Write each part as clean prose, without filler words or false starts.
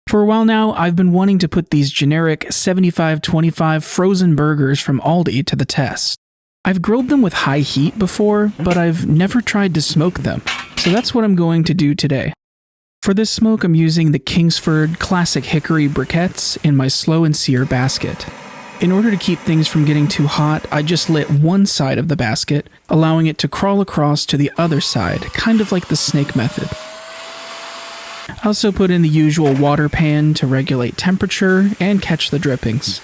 For a while now, I've been wanting to put these generic 75-25 frozen burgers from Aldi to the test. I've grilled them with high heat before, but I've never tried to smoke them, so that's what I'm going to do today. For this smoke, I'm using the Kingsford Classic Hickory briquettes in my slow and sear basket. In order to keep things from getting too hot, I just lit one side of the basket, allowing it to crawl across to the other side, kind of like the snake method. I also put in the usual water pan to regulate temperature and catch the drippings.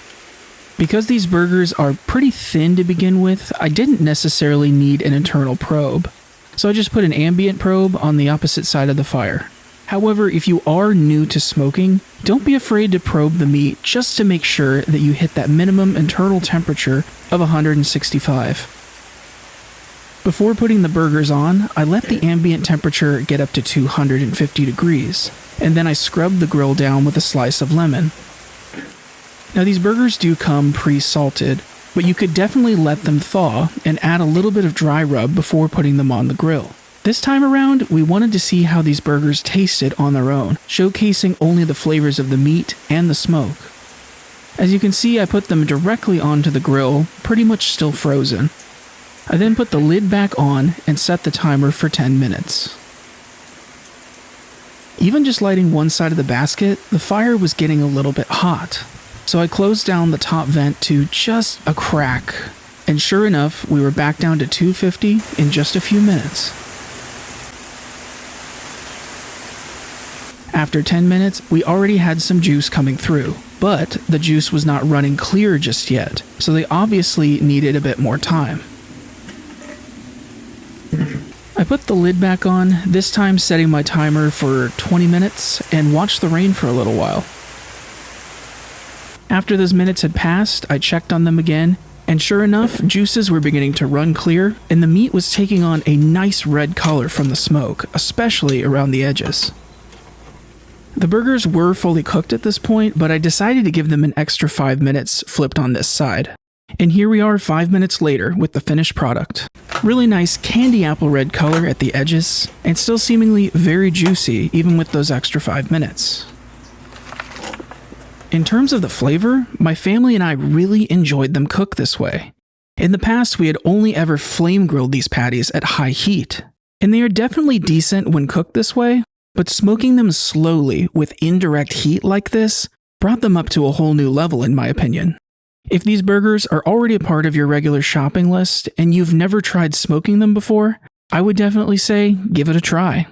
Because these burgers are pretty thin to begin with, I didn't necessarily need an internal probe, so I just put an ambient probe on the opposite side of the fire. However, if you are new to smoking, don't be afraid to probe the meat just to make sure that you hit that minimum internal temperature of 165. Before putting the burgers on, I let the ambient temperature get up to 250 degrees, and then I scrubbed the grill down with a slice of lemon. Now these burgers do come pre-salted, but you could definitely let them thaw and add a little bit of dry rub before putting them on the grill. This time around, we wanted to see how these burgers tasted on their own, showcasing only the flavors of the meat and the smoke. As you can see, I put them directly onto the grill, pretty much still frozen. I then put the lid back on and set the timer for 10 minutes. Even just lighting one side of the basket, the fire was getting a little bit hot, so I closed down the top vent to just a crack, and sure enough, we were back down to 250 in just a few minutes. After 10 minutes, we already had some juice coming through, but the juice was not running clear just yet, so they obviously needed a bit more time. I put the lid back on, this time setting my timer for 20 minutes, and watched the rain for a little while. After those minutes had passed, I checked on them again, and sure enough, juices were beginning to run clear, and the meat was taking on a nice red color from the smoke, especially around the edges. The burgers were fully cooked at this point, but I decided to give them an extra 5 minutes flipped on this side. And here we are 5 minutes later with the finished product. Really nice candy apple red color at the edges, and still seemingly very juicy even with those extra 5 minutes. In terms of the flavor, my family and I really enjoyed them cooked this way. In the past, we had only ever flame grilled these patties at high heat, and they are definitely decent when cooked this way, but smoking them slowly with indirect heat like this brought them up to a whole new level in my opinion. If these burgers are already a part of your regular shopping list and you've never tried smoking them before, I would definitely say give it a try.